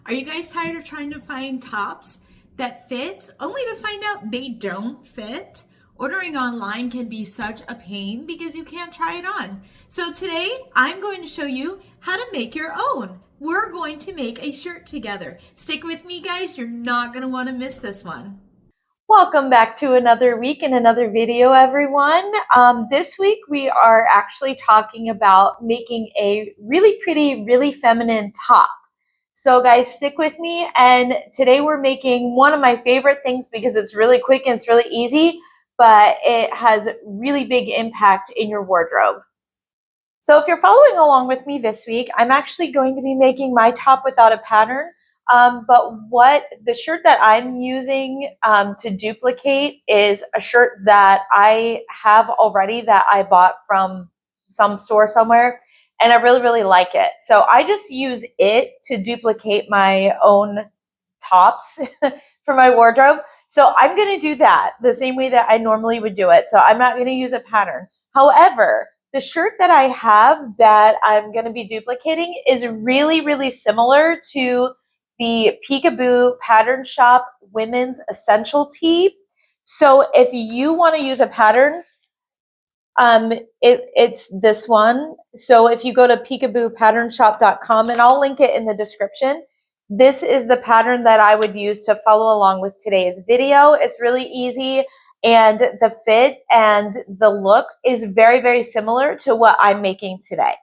Are you guys tired of trying to find tops that fit only to find out they don't fit? Ordering online can be such a pain because you can't try it on. So today I'm going to show you how to make your own. We're going to make a shirt together. Stick with me, guys. You're not going to want to miss this one. Welcome back to another week and another video, everyone. This week we are actually talking about making a really pretty, really feminine top. So guys, stick with me. And today we're making one of my favorite things because it's really quick and it's really easy, but it has really big impact in your wardrobe. So if you're following along with me this week, I'm actually going to be making my top without a pattern. But what the shirt that I'm using to duplicate is a shirt that I have already that I bought from some store somewhere, and I really, really like it. So I just use it to duplicate my own tops for my wardrobe. So I'm going to do that the same way that I normally would do it. So I'm not going to use a pattern. However, the shirt that I have that I'm going to be duplicating is really, really similar to the Peekaboo Pattern Shop Women's Essential Tee. So if you want to use a pattern, it's this one. So if you go to peekaboopatternshop.com, and I'll link it in the description, this is the pattern that I would use to follow along with today's video. It's really easy, and the fit and the look is very, very similar to what I'm making today.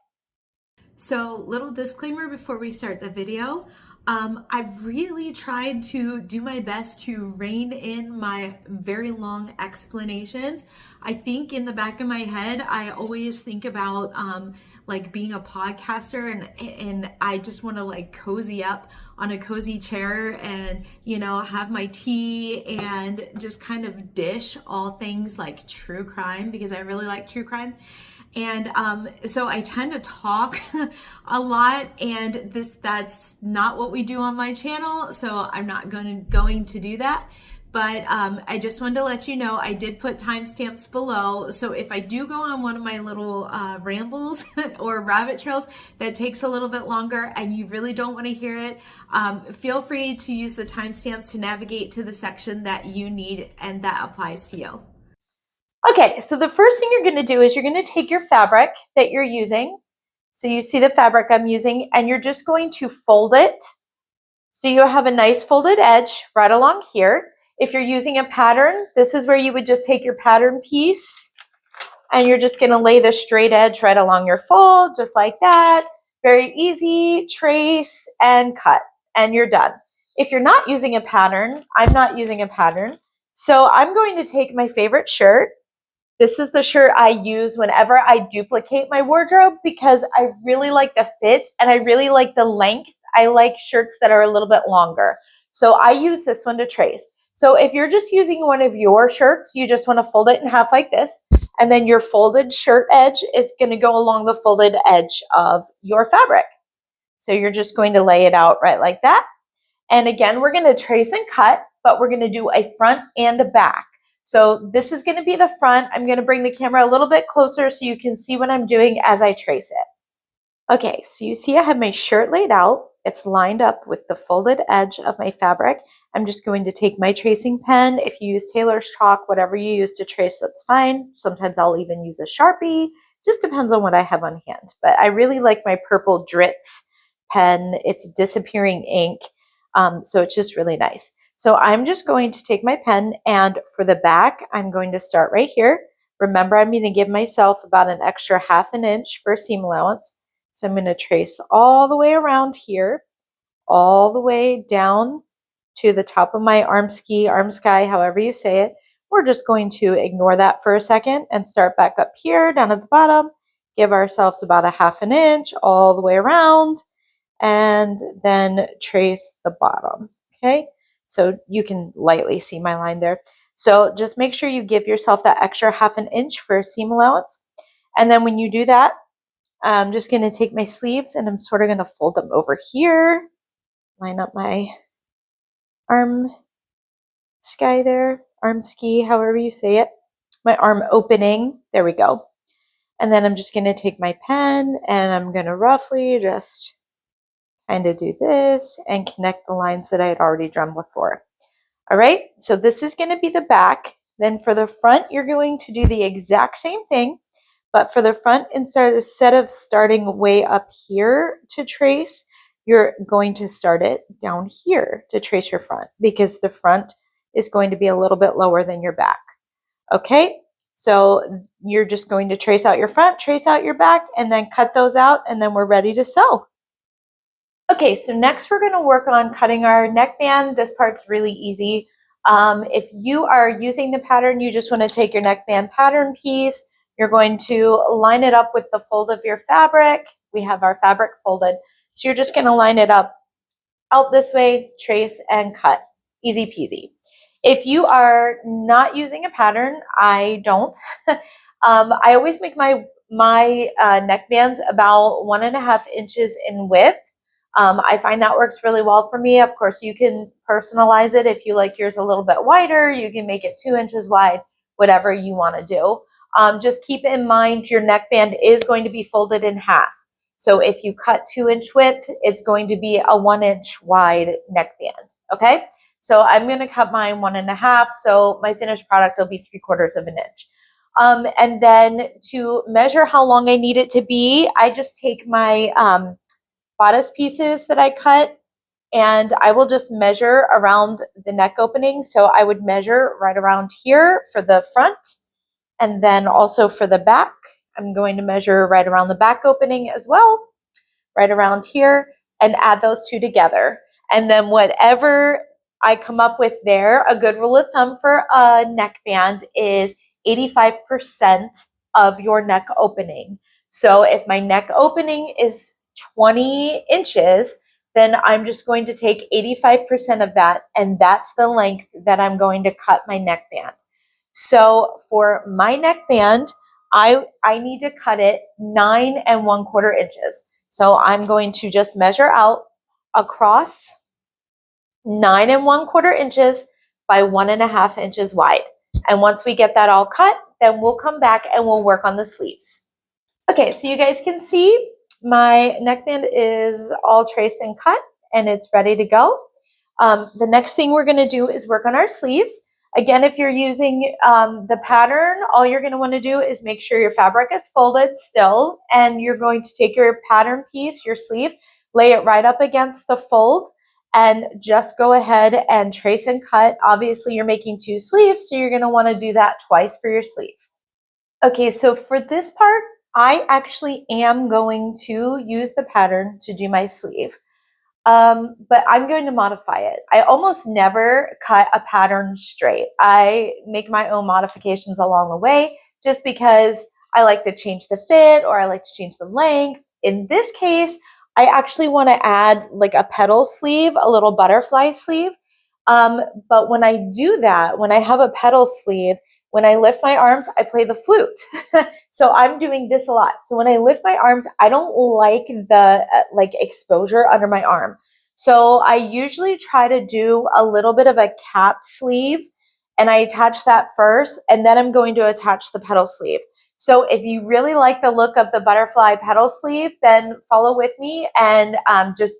So, little disclaimer before we start the video. I've really tried to do my best to rein in my very long explanations. I think in the back of my head, I always think about like being a podcaster, and I just want to like cozy up on a cozy chair and have my tea and just kind of dish all things like true crime because I really like true crime. And so I tend to talk a lot, and that's not what we do on my channel, so I'm not going to do that. But I just wanted to let you know I did put timestamps below, so if I do go on one of my little rambles or rabbit trails that takes a little bit longer and you really don't want to hear it, feel free to use the timestamps to navigate to the section that you need and that applies to you. Okay, so the first thing you're going to do is you're going to take your fabric that you're using. So you see the fabric I'm using, and you're just going to fold it. So you have a nice folded edge right along here. If you're using a pattern, this is where you would just take your pattern piece and you're just going to lay the straight edge right along your fold, just like that. Very easy, trace and cut, and you're done. If you're not using a pattern, I'm not using a pattern. So I'm going to take my favorite shirt. This is the shirt I use whenever I duplicate my wardrobe because I really like the fit and I really like the length. I like shirts that are a little bit longer. So I use this one to trace. So if you're just using one of your shirts, you just want to fold it in half like this. And then your folded shirt edge is going to go along the folded edge of your fabric. So you're just going to lay it out right like that. And again, we're going to trace and cut, but we're going to do a front and a back. So this is going to be the front. I'm going to bring the camera a little bit closer so you can see what I'm doing as I trace it. Okay, so you see I have my shirt laid out. It's lined up with the folded edge of my fabric. I'm just going to take my tracing pen. If you use Taylor's chalk, whatever you use to trace, that's fine. Sometimes I'll even use a Sharpie. Just depends on what I have on hand. But I really like my purple Dritz pen. It's disappearing ink, so it's just really nice. So I'm just going to take my pen, and for the back, I'm going to start right here. Remember, I'm going to give myself about an extra ½ an inch for seam allowance. So I'm going to trace all the way around here, all the way down to the top of my arm sky, however you say it. We're just going to ignore that for a second and start back up here, down at the bottom. Give ourselves about a ½ an inch all the way around, and then trace the bottom, okay? So you can lightly see my line there. So just make sure you give yourself that extra ½ an inch for seam allowance. And then when you do that, I'm just going to take my sleeves and I'm sort of going to fold them over here, line up my arm sky there, arm ski, however you say it, my arm opening, there we go. And then I'm just going to take my pen and I'm going to roughly just kind of do this and connect the lines that I had already drawn before. All right, so this is going to be the back. Then for the front, you're going to do the exact same thing, but for the front, instead of starting way up here to trace, you're going to start it down here to trace your front, because the front is going to be a little bit lower than your back. Okay, so you're just going to trace out your front, trace out your back, and then cut those out, and then we're ready to sew. Okay, so next we're going to work on cutting our neckband. This part's really easy. If you are using the pattern, you just want to take your neckband pattern piece. You're going to line it up with the fold of your fabric. We have our fabric folded. So you're just going to line it up out this way, trace, and cut. Easy peasy. If you are not using a pattern, I don't. I always make my neckbands about 1.5 inches in width. I find that works really well for me. Of course, you can personalize it. If you like yours a little bit wider, you can make it 2 inches wide, whatever you want to do. Just keep in mind your neckband is going to be folded in half. So if you cut 2-inch width, it's going to be a 1-inch wide neckband. Okay. So I'm going to cut mine 1.5. So my finished product will be 3/4 of an inch. And then to measure how long I need it to be, I just take my bodice pieces that I cut, and I will just measure around the neck opening. So I would measure right around here for the front, and then also for the back, I'm going to measure right around the back opening as well, right around here, and add those two together. And then whatever I come up with there, a good rule of thumb for a neckband is 85% of your neck opening. So if my neck opening is 20 inches, then I'm just going to take 85% of that, and that's the length that I'm going to cut my neckband. So for my neckband, I need to cut it 9 1/4 inches. So I'm going to just measure out across 9 1/4 inches by 1.5 inches wide. And once we get that all cut, then we'll come back and we'll work on the sleeves. Okay, so you guys can see my neckband is all traced and cut, and it's ready to go. The next thing we're going to do is work on our sleeves. Again, if you're using the pattern, all you're going to want to do is make sure your fabric is folded still, and you're going to take your pattern piece, your sleeve, lay it right up against the fold, and just go ahead and trace and cut. Obviously, you're making 2 sleeves, so you're going to want to do that twice for your sleeve. Okay, so for this part, I actually am going to use the pattern to do my sleeve. But I'm going to modify it. I almost never cut a pattern straight. I make my own modifications along the way just because I like to change the fit or I like to change the length. In this case, I actually want to add like a petal sleeve, a little butterfly sleeve. But when I do that, when I have a petal sleeve, when I lift my arms, I play the flute. So I'm doing this a lot. So when I lift my arms, I don't like the like exposure under my arm. So I usually try to do a little bit of a cap sleeve, and I attach that first, and then I'm going to attach the petal sleeve. So if you really like the look of the butterfly petal sleeve, then follow with me and just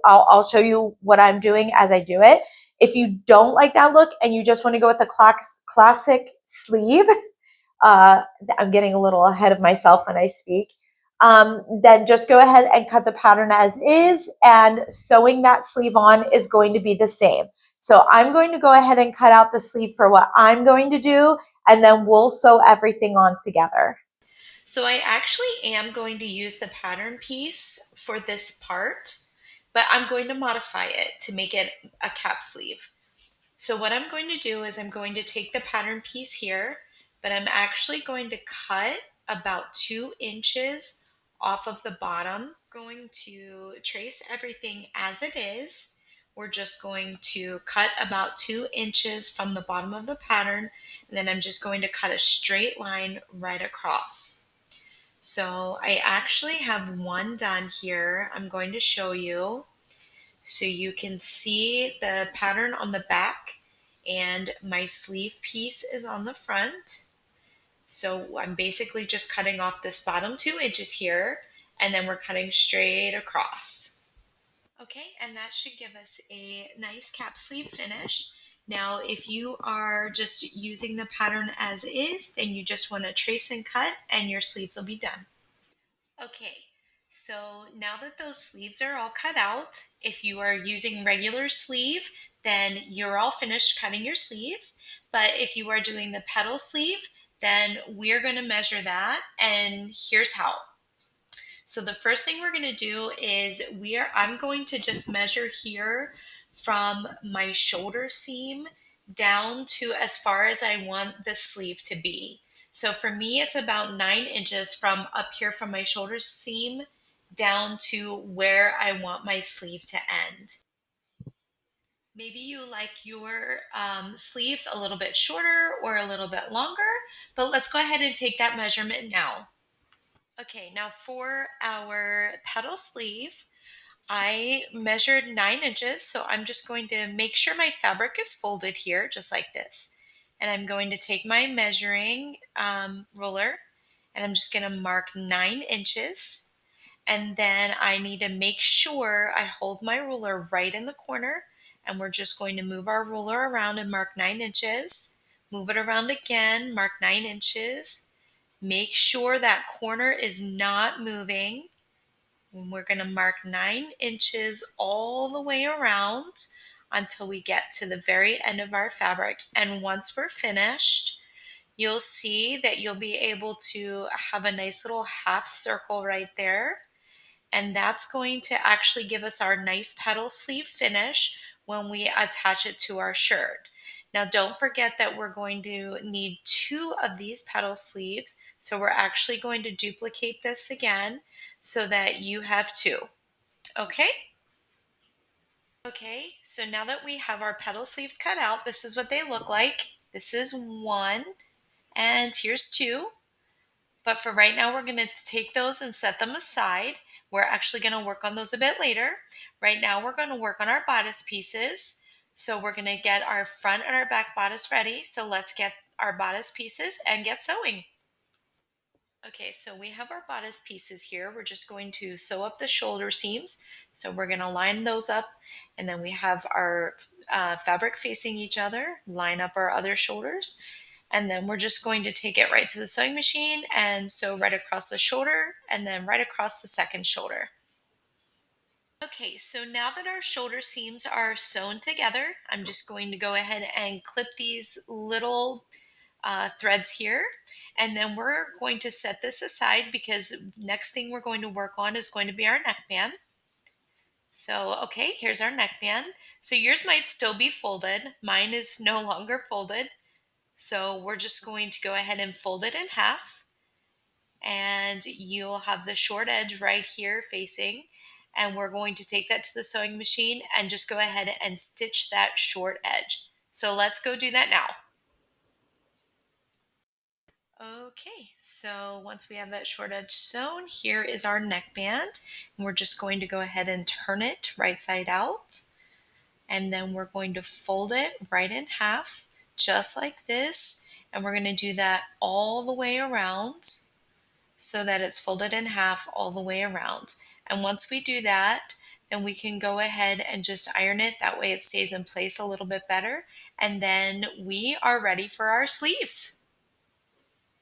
I'll show you what I'm doing as I do it. If you don't like that look and you just want to go with the classic sleeve, I'm getting a little ahead of myself when I speak, then just go ahead and cut the pattern as is, and sewing that sleeve on is going to be the same. So I'm going to go ahead and cut out the sleeve for what I'm going to do, and then we'll sew everything on together. So I actually am going to use the pattern piece for this part, but I'm going to modify it to make it a cap sleeve. So what I'm going to do is I'm going to take the pattern piece here, but I'm actually going to cut about 2 inches off of the bottom. Going to trace everything as it is. We're just going to cut about 2 inches from the bottom of the pattern, and then I'm just going to cut a straight line right across. So I actually have one done here. I'm going to show you so you can see the pattern on the back, and my sleeve piece is on the front. So I'm basically just cutting off this bottom 2 inches here, and then we're cutting straight across. Okay, and that should give us a nice cap sleeve finish. Now, if you are just using the pattern as is, then you just want to trace and cut and your sleeves will be done. Okay, so now that those sleeves are all cut out, if you are using regular sleeve, then you're all finished cutting your sleeves. But if you are doing the petal sleeve, then we're going to measure that, and here's how. So the first thing we're going to do is I'm going to just measure here from my shoulder seam down to as far as I want the sleeve to be. So for me, it's about 9 inches from up here from my shoulder seam down to where I want my sleeve to end. Maybe you like your sleeves a little bit shorter or a little bit longer, but let's go ahead and take that measurement now. Okay, now for our petal sleeve, I measured 9 inches, so I'm just going to make sure my fabric is folded here, just like this. And I'm going to take my measuring ruler, and I'm just going to mark 9 inches. And then I need to make sure I hold my ruler right in the corner, and we're just going to move our ruler around and mark 9 inches. Move it around again, mark 9 inches. Make sure that corner is not moving. We're going to mark 9 inches all the way around until we get to the very end of our fabric. And once we're finished, you'll see that you'll be able to have a nice little half circle right there. And that's going to actually give us our nice petal sleeve finish when we attach it to our shirt. Now, don't forget that we're going to need 2 of these petal sleeves. So we're actually going to duplicate this again so that you have 2. Okay? Okay, so now that we have our petal sleeves cut out, this is what they look like. This is 1, and here's 2. But for right now, we're going to take those and set them aside. We're actually going to work on those a bit later. Right now, we're going to work on our bodice pieces. So we're going to get our front and our back bodice ready. So let's get our bodice pieces and get sewing. Okay, so we have our bodice pieces here. We're just going to sew up the shoulder seams. So we're going to line those up, and then we have our fabric facing each other, line up our other shoulders, and then we're just going to take it right to the sewing machine and sew right across the shoulder and then right across the second shoulder. Okay, so now that our shoulder seams are sewn together, I'm just going to go ahead and clip these little threads here. And then we're going to set this aside because next thing we're going to work on is going to be our neckband. So, okay, here's our neckband. So yours might still be folded. Mine is no longer folded. So we're just going to go ahead and fold it in half. And you'll have the short edge right here facing. And we're going to take that to the sewing machine and just go ahead and stitch that short edge. So let's go do that now. Okay, so once we have that short edge sewn, here is our neckband. And we're just going to go ahead and turn it right side out. And then we're going to fold it right in half, just like this. And we're going to do that all the way around so that it's folded in half all the way around. And once we do that, then we can go ahead and just iron it. That way it stays in place a little bit better. And then we are ready for our sleeves.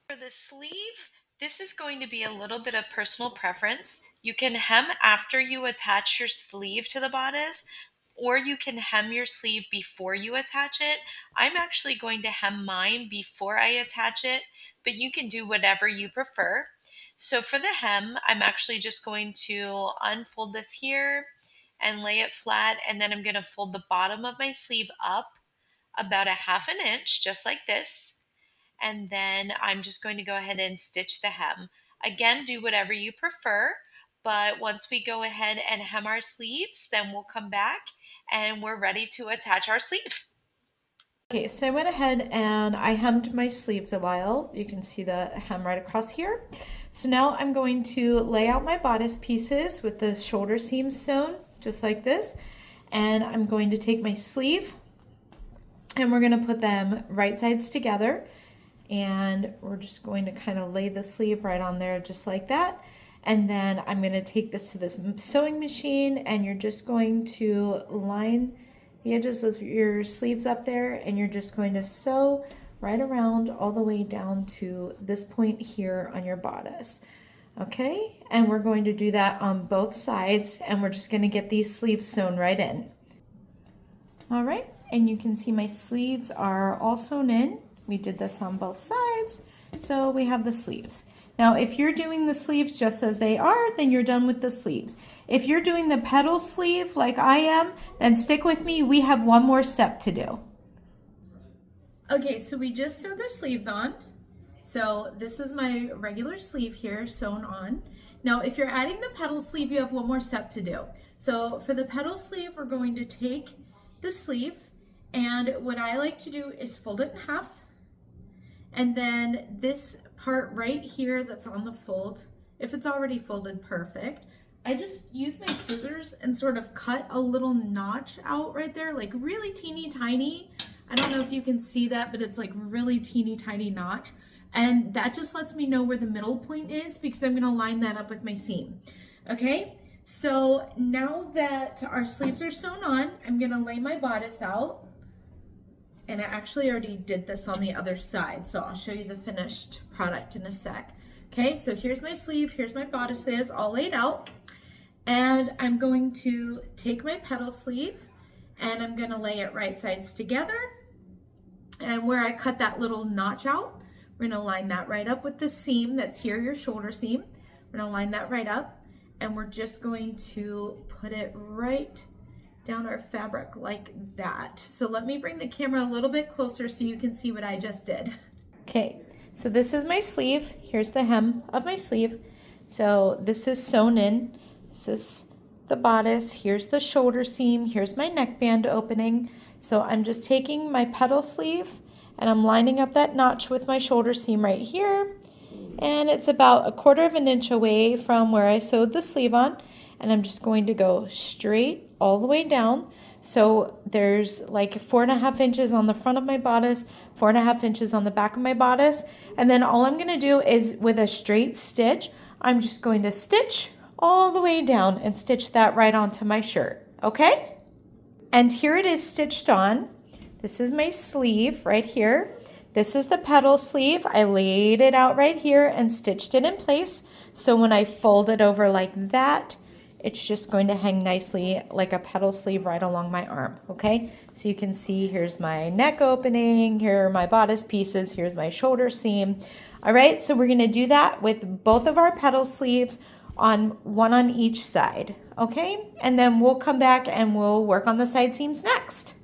For the sleeve, this is going to be a little bit of personal preference. You can hem after you attach your sleeve to the bodice, or you can hem your sleeve before you attach it. I'm actually going to hem mine before I attach it, but you can do whatever you prefer. So for the hem, I'm actually just going to unfold this here and lay it flat, and then I'm going to fold the bottom of my sleeve up about 1/2 inch, just like this. And then I'm just going to go ahead and stitch the hem. Again, do whatever you prefer, but once we go ahead and hem our sleeves, then we'll come back and we're ready to attach our sleeve. Okay, so I went ahead and I hemmed my sleeves a while. You can see the hem right across here. So now I'm going to lay out my bodice pieces with the shoulder seams sewn, just like this. And I'm going to take my sleeve and we're going to put them right sides together. And we're just going to kind of lay the sleeve right on there just like that. And then I'm going to take this to this sewing machine, and you're just going to line the edges of your sleeves up there, and you're just going to sew right around all the way down to this point here on your bodice. Okay, and we're going to do that on both sides, and we're just going to get these sleeves sewn right in. All right, and you can see my sleeves are all sewn in. We did this on both sides, so we have the sleeves. Now, if you're doing the sleeves just as they are, then you're done with the sleeves. If you're doing the petal sleeve like I am, then stick with me. We have one more step to do. Okay, so we just sewed the sleeves on. So this is my regular sleeve here sewn on. Now, if you're adding the petal sleeve, you have one more step to do. So for the petal sleeve, we're going to take the sleeve, and what I like to do is fold it in half. And then this part right here that's on the fold, if it's already folded, perfect. I just use my scissors and sort of cut a little notch out right there, like really teeny tiny. I don't know if you can see that, but it's like really teeny tiny notch. And that just lets me know where the middle point is, because I'm gonna line that up with my seam. Okay, so now that our sleeves are sewn on, I'm gonna lay my bodice out. And I actually already did this on the other side, so I'll show you the finished product in a sec. Okay, so here's my sleeve, here's my bodices all laid out. And I'm going to take my petal sleeve and I'm gonna lay it right sides together. And where I cut that little notch out, we're gonna line that right up with the seam that's here, your shoulder seam. We're gonna line that right up, and we're just going to put it right down our fabric like that. So let me bring the camera a little bit closer so you can see what I just did. Okay, so this is my sleeve. Here's the hem of my sleeve. So this is sewn in. This is the bodice. Here's the shoulder seam. Here's my neckband opening. So I'm just taking my petal sleeve and I'm lining up that notch with my shoulder seam right here. And it's about 1/4 of an inch away from where I sewed the sleeve on. And I'm just going to go straight all the way down. So there's like 4.5 inches on the front of my bodice, 4.5 inches on the back of my bodice. And then all I'm gonna do is, with a straight stitch, I'm just going to stitch all the way down and stitch that right onto my shirt, okay? And here it is stitched on. This is my sleeve right here. This is the petal sleeve. I laid it out right here and stitched it in place. So when I fold it over like that, it's just going to hang nicely like a petal sleeve right along my arm, okay? So you can see here's my neck opening, here are my bodice pieces, here's my shoulder seam. All right, so we're gonna do that with both of our petal sleeves, one on each side, okay? And then we'll come back and we'll work on the side seams next.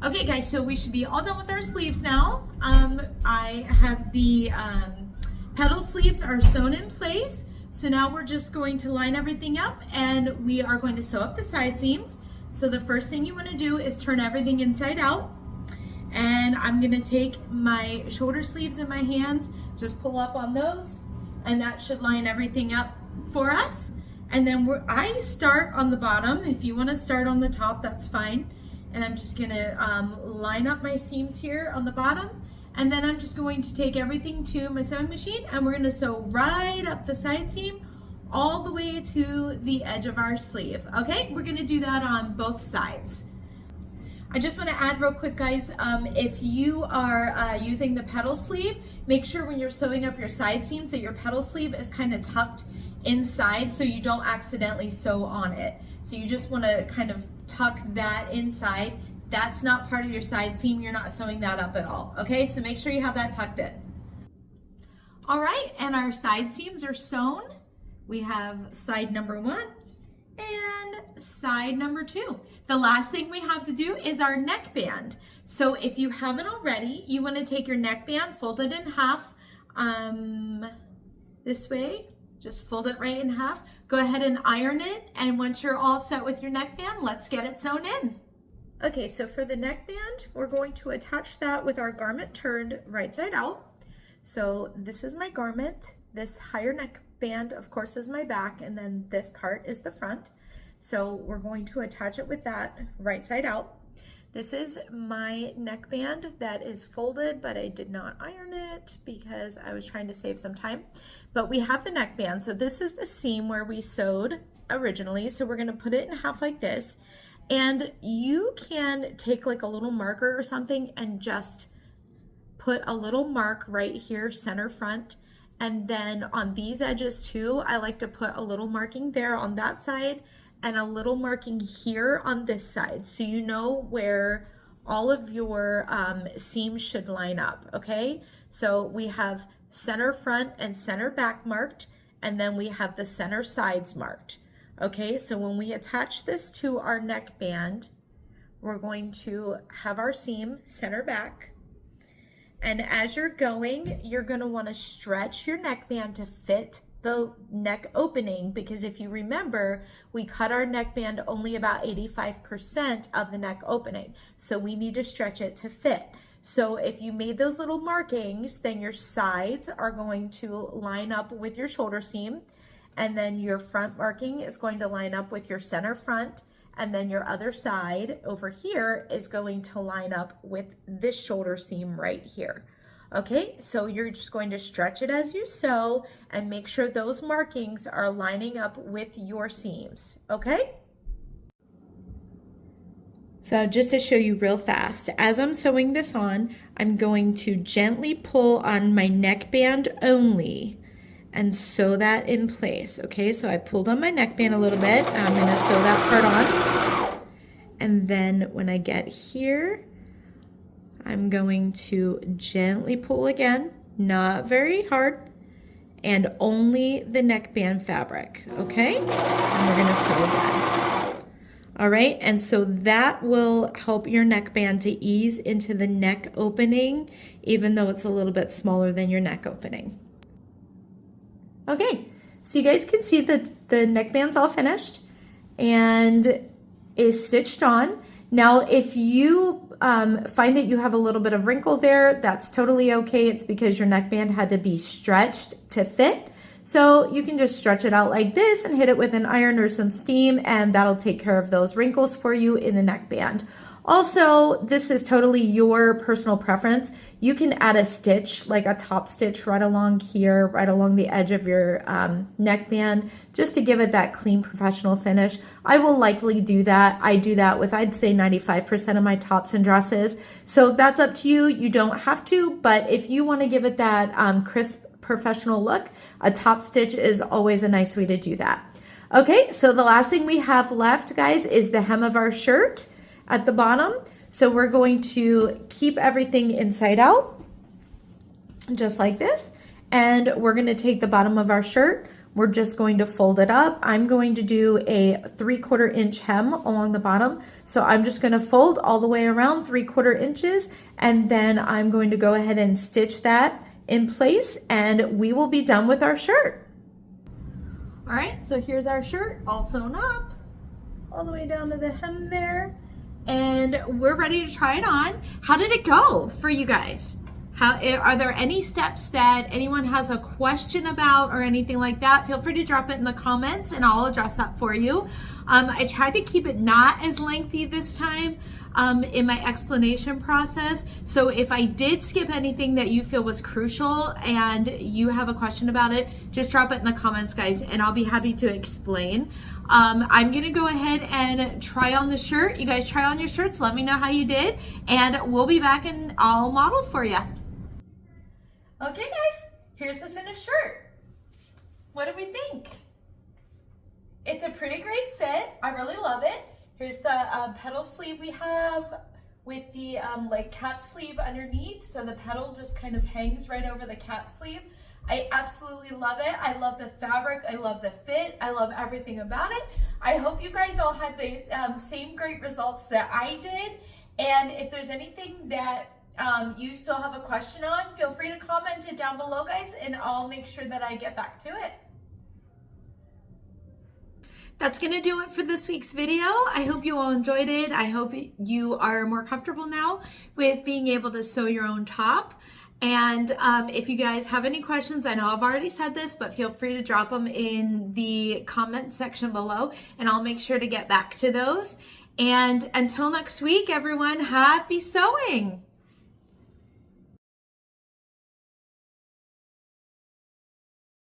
Okay guys, so we should be all done with our sleeves now. I have the petal sleeves are sewn in place. So now we're just going to line everything up and we are going to sew up the side seams. So the first thing you want to do is turn everything inside out. And I'm going to take my shoulder sleeves in my hands, just pull up on those, and that should line everything up for us. And then I start on the bottom. If you want to start on the top, that's fine. And I'm just going to line up my seams here on the bottom. And then I'm just going to take everything to my sewing machine and we're going to sew right up the side seam all the way to the edge of our sleeve. Okay, we're going to do that on both sides. I just want to add real quick, guys, if you are using the petal sleeve, make sure when you're sewing up your side seams that your petal sleeve is kind of tucked inside so you don't accidentally sew on it. So you just want to kind of tuck that inside. That's not part of your side seam. You're not sewing that up at all. Okay, so make sure you have that tucked in. All right, and our side seams are sewn. We have side number 1 and side number 2. The last thing we have to do is our neckband. So if you haven't already, you want to take your neckband, fold it in half this way. Just fold it right in half. Go ahead and iron it. And once you're all set with your neckband, let's get it sewn in. Okay, so for the neckband, we're going to attach that with our garment turned right side out. So this is my garment. This higher neckband, of course, is my back, and then this part is the front. So we're going to attach it with that right side out. This is my neckband that is folded, but I did not iron it because I was trying to save some time. But we have the neckband. So this is the seam where we sewed originally. So we're gonna put it in half like this. And you can take like a little marker or something and just put a little mark right here, center front. And then on these edges too, I like to put a little marking there on that side and a little marking here on this side. So you know where all of your seams should line up, okay? So we have center front and center back marked, and then we have the center sides marked. Okay, so when we attach this to our neckband, we're going to have our seam center back. And as you're going, you're going to want to stretch your neckband to fit the neck opening, because if you remember, we cut our neckband only about 85% of the neck opening. So we need to stretch it to fit. So if you made those little markings, then your sides are going to line up with your shoulder seam. And then your front marking is going to line up with your center front. And then your other side over here is going to line up with this shoulder seam right here. Okay, so you're just going to stretch it as you sew and make sure those markings are lining up with your seams, okay? So just to show you real fast, as I'm sewing this on, I'm going to gently pull on my neckband only and sew that in place. Okay, so I pulled on my neckband a little bit. I'm gonna sew that part on. And then when I get here, I'm going to gently pull again, not very hard, and only the neckband fabric, okay? And we're gonna sew again. All right, and so that will help your neckband to ease into the neck opening, even though it's a little bit smaller than your neck opening. Okay, so you guys can see that the neckband's all finished and is stitched on. Now, if you find that you have a little bit of wrinkle there, that's totally okay. It's because your neckband had to be stretched to fit. So you can just stretch it out like this and hit it with an iron or some steam, and that'll take care of those wrinkles for you in the neckband. Also, this is totally your personal preference. You can add a stitch, like a top stitch right along here, right along the edge of your neckband, just to give it that clean professional finish. I will likely do that. I do that with, I'd say, 95% of my tops and dresses. So that's up to you. You don't have to, but if you want to give it that crisp professional look, a top stitch is always a nice way to do that. Okay, so the last thing we have left, guys, is the hem of our shirt at the bottom. So we're going to keep everything inside out, just like this. And we're going to take the bottom of our shirt. We're just going to fold it up. I'm going to do a 3/4 inch hem along the bottom. So I'm just going to fold all the way around 3/4 inches. And then I'm going to go ahead and stitch that in place, and we will be done with our shirt. All right, so here's our shirt all sewn up all the way down to the hem there. And we're ready to try it on. How did it go for you guys? Are there any steps that anyone has a question about or anything like that? Feel free to drop it in the comments and I'll address that for you. I tried to keep it not as lengthy this time in my explanation process. So if I did skip anything that you feel was crucial and you have a question about it, just drop it in the comments, guys, and I'll be happy to explain. I'm gonna go ahead and try on the shirt. You guys try on your shirts, let me know how you did, and we'll be back and I'll model for you. Okay, guys, here's the finished shirt. What do we think? It's a pretty great fit. I really love it. Here's the petal sleeve we have with the like cap sleeve underneath. So the petal just kind of hangs right over the cap sleeve. I absolutely love it. I love the fabric. I love the fit. I love everything about it. I hope you guys all had the same great results that I did. And if there's anything that you still have a question on, feel free to comment it down below, guys, and I'll make sure that I get back to it. That's gonna do it for this week's video. I hope you all enjoyed it. I hope you are more comfortable now with being able to sew your own top. And if you guys have any questions, I know I've already said this, but feel free to drop them in the comment section below and I'll make sure to get back to those. And until next week, everyone, happy sewing!